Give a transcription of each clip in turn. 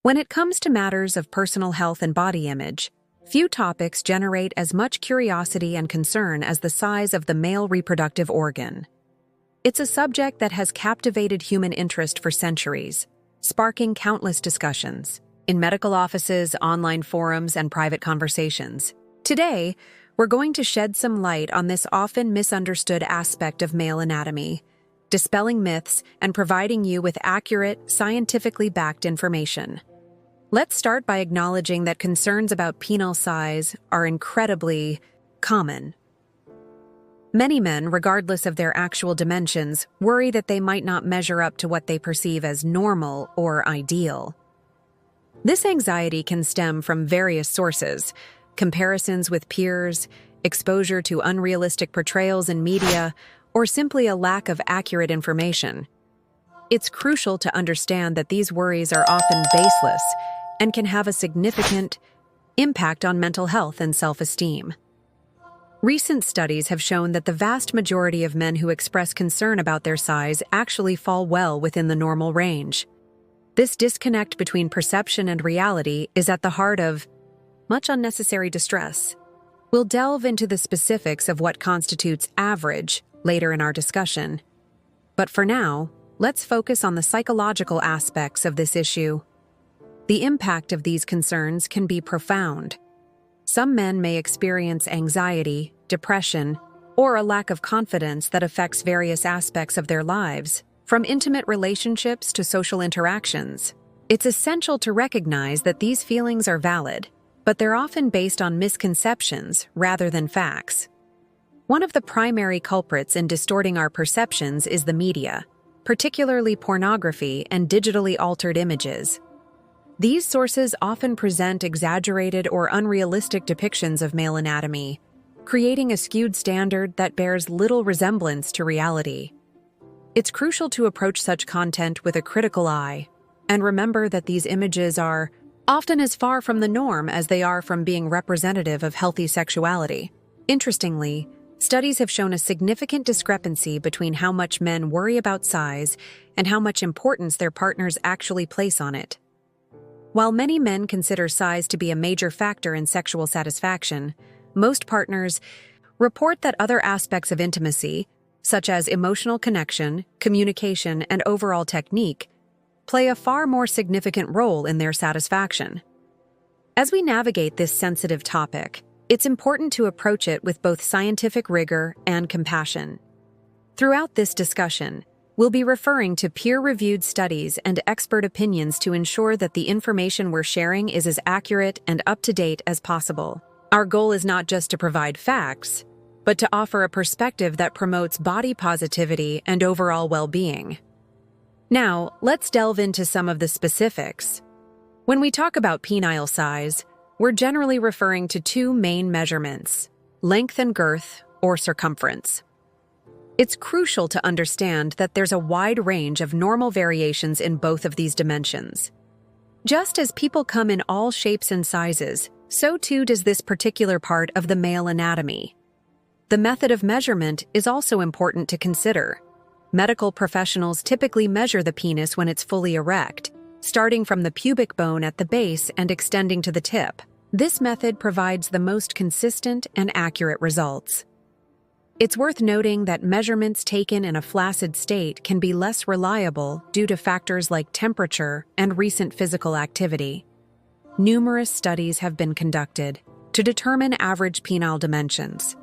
When it comes to matters of personal health and body image, few topics generate as much curiosity and concern as the size of the male reproductive organ. It's a subject that has captivated human interest for centuries, sparking countless discussions in medical offices, online forums, and private conversations. Today, we're going to shed some light on this often misunderstood aspect of male anatomy, dispelling myths and providing you with accurate, scientifically backed information. Let's start by acknowledging that concerns about penile size are incredibly common. Many men, regardless of their actual dimensions, worry that they might not measure up to what they perceive as normal or ideal. This anxiety can stem from various sources: comparisons with peers, exposure to unrealistic portrayals in media, or simply a lack of accurate information. It's crucial to understand that these worries are often baseless and can have a significant impact on mental health and self-esteem. Recent studies have shown that the vast majority of men who express concern about their size actually fall well within the normal range. This disconnect between perception and reality is at the heart of much unnecessary distress. We'll delve into the specifics of what constitutes average later in our discussion. But for now, let's focus on the psychological aspects of this issue. The impact of these concerns can be profound. Some men may experience anxiety, depression, or a lack of confidence that affects various aspects of their lives, from intimate relationships to social interactions. It's essential to recognize that these feelings are valid, but they're often based on misconceptions rather than facts. One of the primary culprits in distorting our perceptions is the media, particularly pornography and digitally altered images. These sources often present exaggerated or unrealistic depictions of male anatomy, creating a skewed standard that bears little resemblance to reality. It's crucial to approach such content with a critical eye, and remember that these images are often as far from the norm as they are from being representative of healthy sexuality. Interestingly, studies have shown a significant discrepancy between how much men worry about size and how much importance their partners actually place on it. While many men consider size to be a major factor in sexual satisfaction, most partners report that other aspects of intimacy, such as emotional connection, communication, and overall technique, play a far more significant role in their satisfaction. As we navigate this sensitive topic, it's important to approach it with both scientific rigor and compassion. Throughout this discussion, we'll be referring to peer-reviewed studies and expert opinions to ensure that the information we're sharing is as accurate and up-to-date as possible. Our goal is not just to provide facts, but to offer a perspective that promotes body positivity and overall well-being. Now, let's delve into some of the specifics. When we talk about penile size, we're generally referring to two main measurements: length and girth, or circumference. It's crucial to understand that there's a wide range of normal variations in both of these dimensions. Just as people come in all shapes and sizes, so too does this particular part of the male anatomy. The method of measurement is also important to consider. Medical professionals typically measure the penis when it's fully erect, starting from the pubic bone at the base and extending to the tip. This method provides the most consistent and accurate results. It's worth noting that measurements taken in a flaccid state can be less reliable due to factors like temperature and recent physical activity. Numerous studies have been conducted to determine average penile dimensions.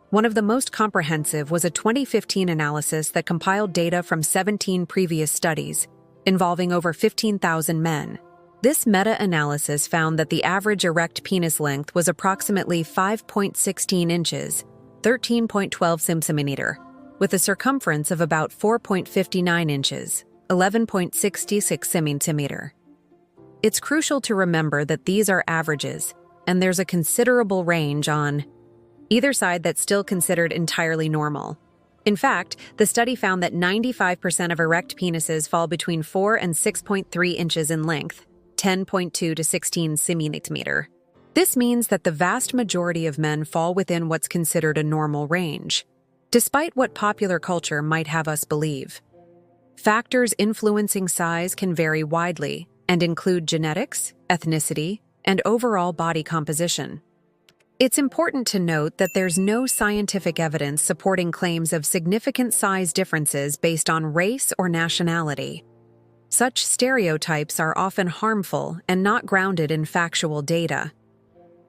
One of the most comprehensive was a 2015 analysis that compiled data from 17 previous studies, involving over 15,000 men. This meta-analysis found that the average erect penis length was approximately 5.16 inches, 13.12 centimeter, with a circumference of about 4.59 inches, 11.66 centimeter. It's crucial to remember that these are averages, and there's a considerable range on either side that's still considered entirely normal. In fact, the study found that 95% of erect penises fall between 4 and 6.3 inches in length, 10.2 to 16 centimeter. This means that the vast majority of men fall within what's considered a normal range, despite what popular culture might have us believe. Factors influencing size can vary widely, and include genetics, ethnicity, and overall body composition. It's important to note that there's no scientific evidence supporting claims of significant size differences based on race or nationality. Such stereotypes are often harmful and not grounded in factual data.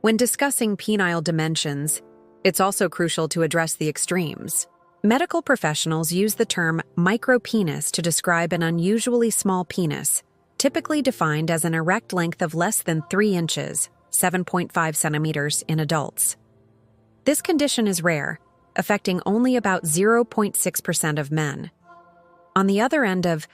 When discussing penile dimensions, it's also crucial to address the extremes. Medical professionals use the term micropenis to describe an unusually small penis, typically defined as an erect length of less than 3 inches, 7.5 centimeters in adults. This condition is rare, affecting only about 0.6% of men. On the other end of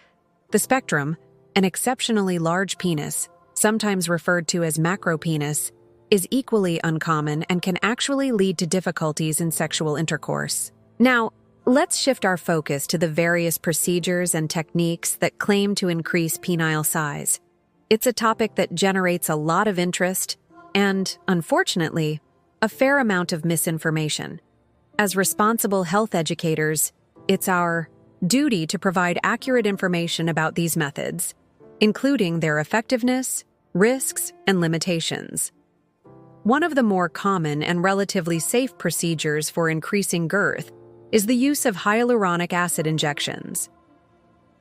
the spectrum, an exceptionally large penis, sometimes referred to as macropenis, is equally uncommon and can actually lead to difficulties in sexual intercourse. Now, let's shift our focus to the various procedures and techniques that claim to increase penile size. It's a topic that generates a lot of interest and, unfortunately, a fair amount of misinformation. As responsible health educators, it's our duty to provide accurate information about these methods, including their effectiveness, risks, and limitations. One of the more common and relatively safe procedures for increasing girth is the use of hyaluronic acid injections.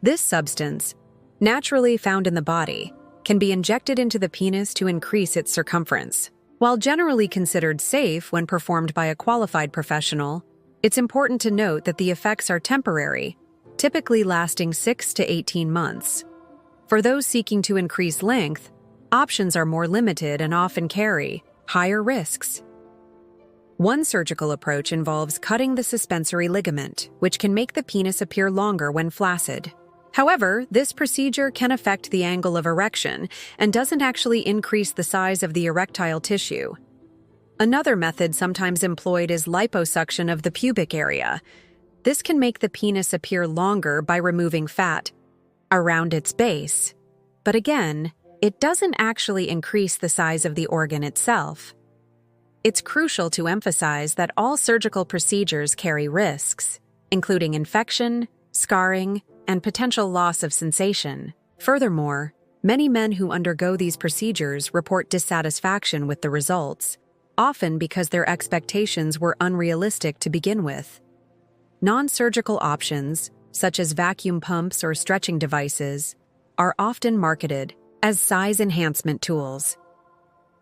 This substance, naturally found in the body, can be injected into the penis to increase its circumference. While generally considered safe when performed by a qualified professional, it's important to note that the effects are temporary, typically lasting 6 to 18 months. For those seeking to increase length, options are more limited and often carry higher risks. One surgical approach involves cutting the suspensory ligament, which can make the penis appear longer when flaccid. However, this procedure can affect the angle of erection and doesn't actually increase the size of the erectile tissue. Another method sometimes employed is liposuction of the pubic area. This can make the penis appear longer by removing fat around its base. But again, it doesn't actually increase the size of the organ itself. It's crucial to emphasize that all surgical procedures carry risks, including infection, scarring, and potential loss of sensation. Furthermore, many men who undergo these procedures report dissatisfaction with the results, often because their expectations were unrealistic to begin with. Non-surgical options, such as vacuum pumps or stretching devices, are often marketed as size enhancement tools.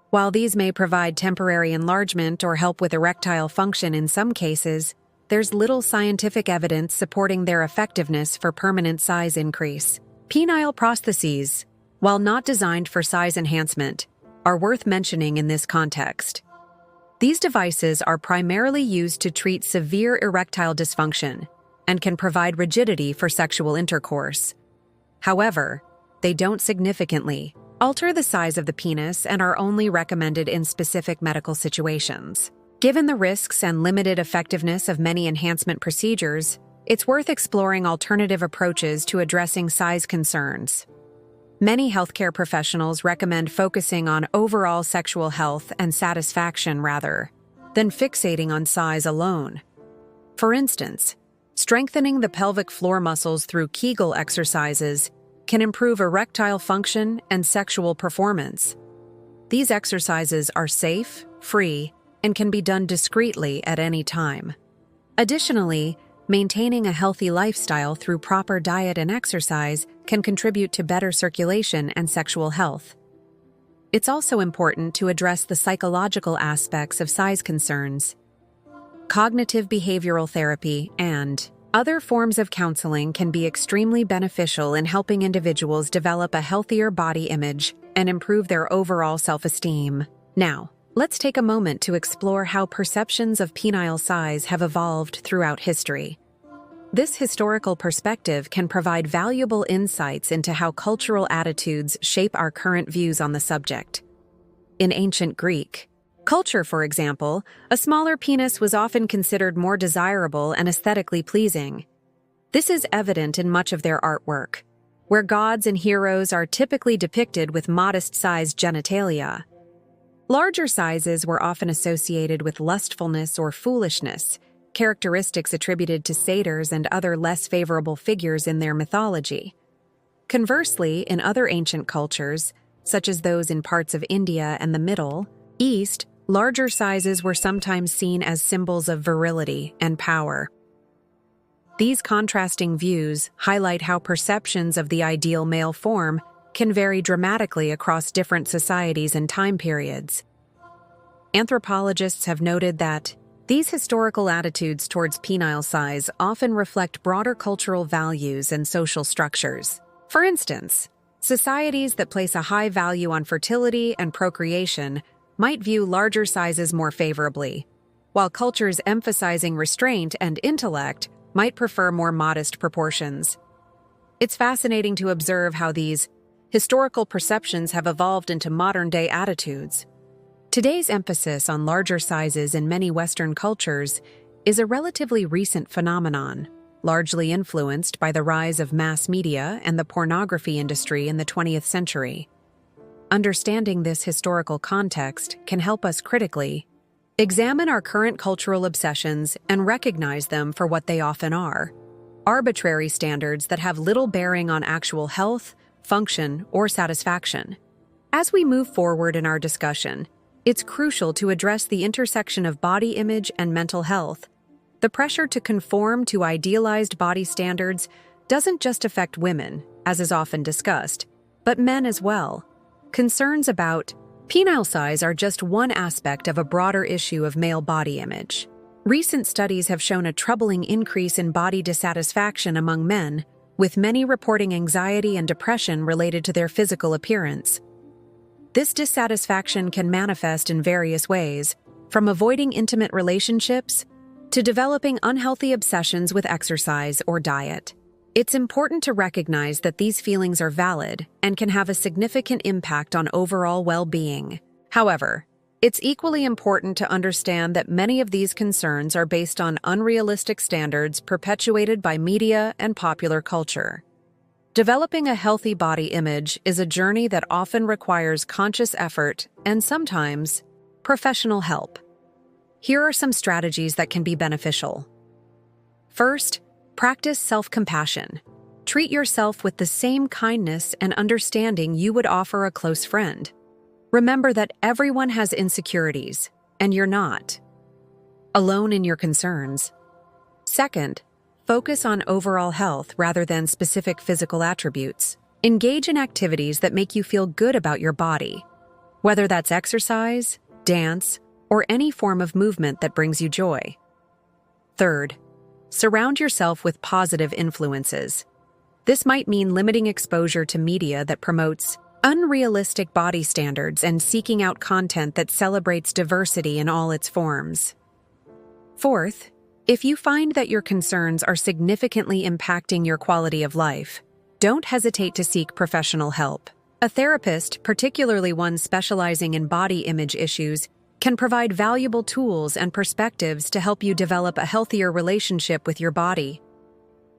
While these may provide temporary enlargement or help with erectile function in some cases, there's little scientific evidence supporting their effectiveness for permanent size increase. Penile prostheses, while not designed for size enhancement, are worth mentioning in this context. These devices are primarily used to treat severe erectile dysfunction and can provide rigidity for sexual intercourse. However, they don't significantly alter the size of the penis and are only recommended in specific medical situations. Given the risks and limited effectiveness of many enhancement procedures, it's worth exploring alternative approaches to addressing size concerns. Many healthcare professionals recommend focusing on overall sexual health and satisfaction rather than fixating on size alone. For instance, strengthening the pelvic floor muscles through Kegel exercises can improve erectile function and sexual performance. These exercises are safe, free, and can be done discreetly at any time. Additionally, maintaining a healthy lifestyle through proper diet and exercise can contribute to better circulation and sexual health. It's also important to address the psychological aspects of size concerns. Cognitive behavioral therapy and other forms of counseling can be extremely beneficial in helping individuals develop a healthier body image and improve their overall self-esteem. Now, let's take a moment to explore how perceptions of penile size have evolved throughout history. This historical perspective can provide valuable insights into how cultural attitudes shape our current views on the subject. In ancient Greek culture, for example, a smaller penis was often considered more desirable and aesthetically pleasing. This is evident in much of their artwork, where gods and heroes are typically depicted with modest-sized genitalia. Larger sizes were often associated with lustfulness or foolishness, characteristics attributed to satyrs and other less favorable figures in their mythology. Conversely, in other ancient cultures, such as those in parts of India and the Middle East, larger sizes were sometimes seen as symbols of virility and power. These contrasting views highlight how perceptions of the ideal male form can vary dramatically across different societies and time periods. Anthropologists have noted that these historical attitudes towards penile size often reflect broader cultural values and social structures. For instance, societies that place a high value on fertility and procreation might view larger sizes more favorably, while cultures emphasizing restraint and intellect might prefer more modest proportions. It's fascinating to observe how these historical perceptions have evolved into modern-day attitudes. Today's emphasis on larger sizes in many Western cultures is a relatively recent phenomenon, largely influenced by the rise of mass media and the pornography industry in the 20th century. Understanding this historical context can help us critically examine our current cultural obsessions and recognize them for what they often are: arbitrary standards that have little bearing on actual health, function, or satisfaction. As we move forward in our discussion, it's crucial to address the intersection of body image and mental health. The pressure to conform to idealized body standards doesn't just affect women, as is often discussed, but men as well. Concerns about penile size are just one aspect of a broader issue of male body image. Recent studies have shown a troubling increase in body dissatisfaction among men, with many reporting anxiety and depression related to their physical appearance. This dissatisfaction can manifest in various ways, from avoiding intimate relationships to developing unhealthy obsessions with exercise or diet. It's important to recognize that these feelings are valid and can have a significant impact on overall well-being. However, it's equally important to understand that many of these concerns are based on unrealistic standards perpetuated by media and popular culture. Developing a healthy body image is a journey that often requires conscious effort and sometimes professional help. Here are some strategies that can be beneficial. First, practice self-compassion. Treat yourself with the same kindness and understanding you would offer a close friend. Remember that everyone has insecurities, and you're not alone in your concerns. Second, focus on overall health rather than specific physical attributes. Engage in activities that make you feel good about your body, whether that's exercise, dance, or any form of movement that brings you joy. Third, surround yourself with positive influences. This might mean limiting exposure to media that promotes unrealistic body standards and seeking out content that celebrates diversity in all its forms. Fourth, if you find that your concerns are significantly impacting your quality of life, don't hesitate to seek professional help. A therapist, particularly one specializing in body image issues, can provide valuable tools and perspectives to help you develop a healthier relationship with your body.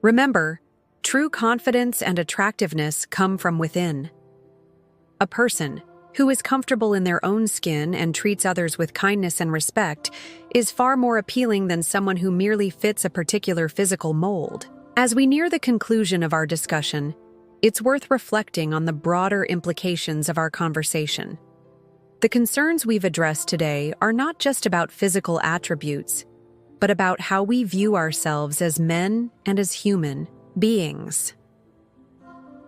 Remember, true confidence and attractiveness come from within. A person who is comfortable in their own skin and treats others with kindness and respect is far more appealing than someone who merely fits a particular physical mold. As we near the conclusion of our discussion, it's worth reflecting on the broader implications of our conversation. The concerns we've addressed today are not just about physical attributes, but about how we view ourselves as men and as human beings.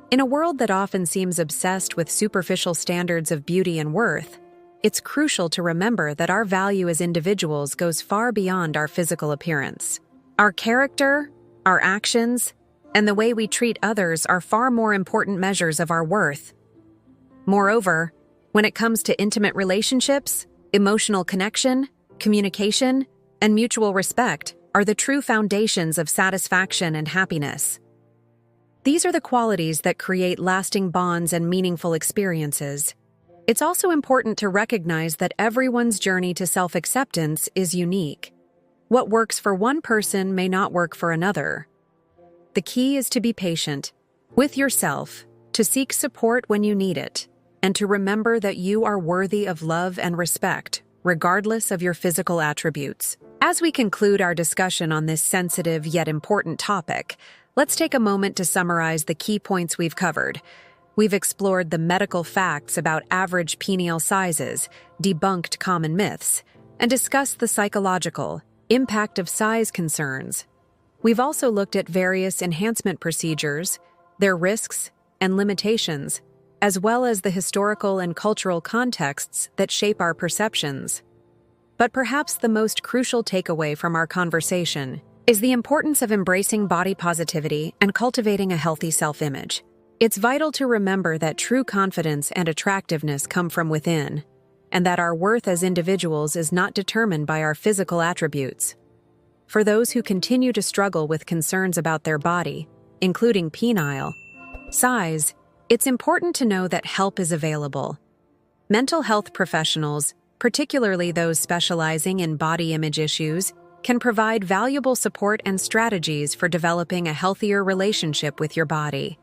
In a world that often seems obsessed with superficial standards of beauty and worth, it's crucial to remember that our value as individuals goes far beyond our physical appearance. Our character, our actions, and the way we treat others are far more important measures of our worth. Moreover, when it comes to intimate relationships, emotional connection, communication, and mutual respect are the true foundations of satisfaction and happiness. These are the qualities that create lasting bonds and meaningful experiences. It's also important to recognize that everyone's journey to self-acceptance is unique. What works for one person may not work for another. The key is to be patient with yourself, to seek support when you need it, and to remember that you are worthy of love and respect, regardless of your physical attributes. As we conclude our discussion on this sensitive yet important topic, let's take a moment to summarize the key points we've covered. We've explored the medical facts about average penile sizes, debunked common myths, and discussed the psychological impact of size concerns. We've also looked at various enhancement procedures, their risks and limitations, as well as the historical and cultural contexts that shape our perceptions. But perhaps the most crucial takeaway from our conversation is the importance of embracing body positivity and cultivating a healthy self-image. It's vital to remember that true confidence and attractiveness come from within, and that our worth as individuals is not determined by our physical attributes. For those who continue to struggle with concerns about their body, including penile size, it's important to know that help is available. Mental health professionals, particularly those specializing in body image issues, can provide valuable support and strategies for developing a healthier relationship with your body.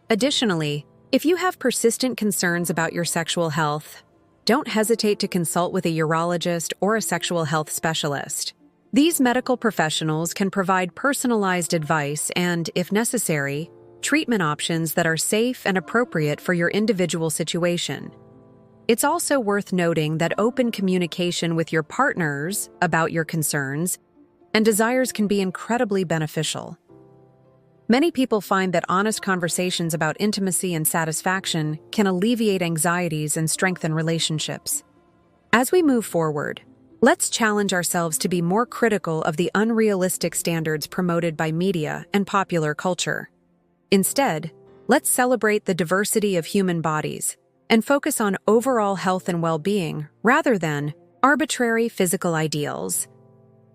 Additionally, if you have persistent concerns about your sexual health, don't hesitate to consult with a urologist or a sexual health specialist. These medical professionals can provide personalized advice and, if necessary, treatment options that are safe and appropriate for your individual situation. It's also worth noting that open communication with your partners about your concerns and desires can be incredibly beneficial. Many people find that honest conversations about intimacy and satisfaction can alleviate anxieties and strengthen relationships. As we move forward, let's challenge ourselves to be more critical of the unrealistic standards promoted by media and popular culture. Instead, let's celebrate the diversity of human bodies and focus on overall health and well-being rather than arbitrary physical ideals.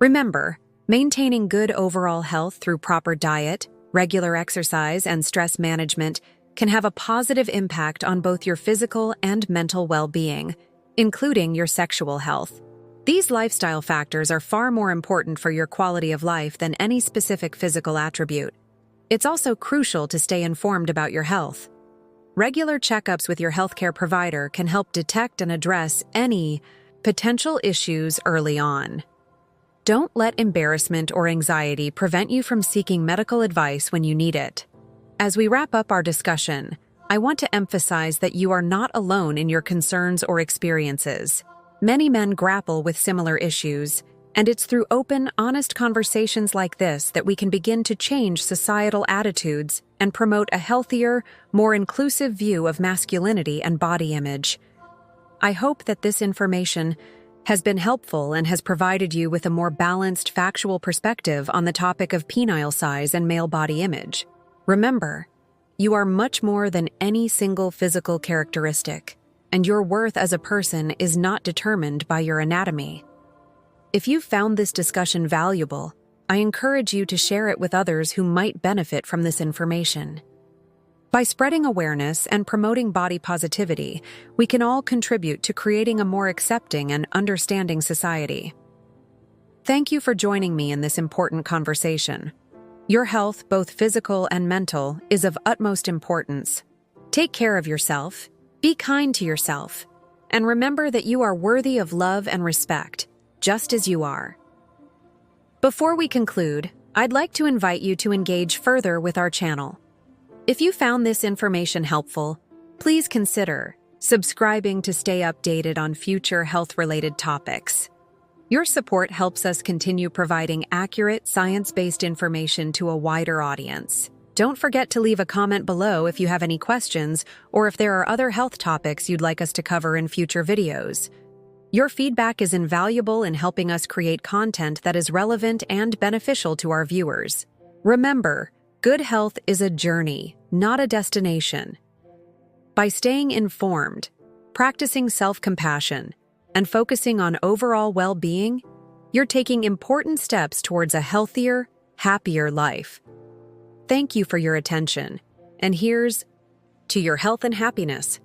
Remember, maintaining good overall health through proper diet, regular exercise, and stress management can have a positive impact on both your physical and mental well-being, including your sexual health. These lifestyle factors are far more important for your quality of life than any specific physical attribute. It's also crucial to stay informed about your health. Regular checkups with your healthcare provider can help detect and address any potential issues early on. Don't let embarrassment or anxiety prevent you from seeking medical advice when you need it. As we wrap up our discussion, I want to emphasize that you are not alone in your concerns or experiences. Many men grapple with similar issues, and it's through open, honest conversations like this that we can begin to change societal attitudes and promote a healthier, more inclusive view of masculinity and body image. I hope that this information has been helpful and has provided you with a more balanced, factual perspective on the topic of penile size and male body image. Remember, you are much more than any single physical characteristic, and your worth as a person is not determined by your anatomy. If you found this discussion valuable, I encourage you to share it with others who might benefit from this information. By spreading awareness and promoting body positivity, we can all contribute to creating a more accepting and understanding society. Thank you for joining me in this important conversation. Your health, both physical and mental, is of utmost importance. Take care of yourself, be kind to yourself, and remember that you are worthy of love and respect, just as you are. Before we conclude, I'd like to invite you to engage further with our channel. If you found this information helpful, please consider subscribing to stay updated on future health-related topics. Your support helps us continue providing accurate, science-based information to a wider audience. Don't forget to leave a comment below if you have any questions or if there are other health topics you'd like us to cover in future videos. Your feedback is invaluable in helping us create content that is relevant and beneficial to our viewers. Remember, good health is a journey, not a destination. By staying informed, practicing self-compassion, and focusing on overall well-being, you're taking important steps towards a healthier, happier life. Thank you for your attention, and here's to your health and happiness.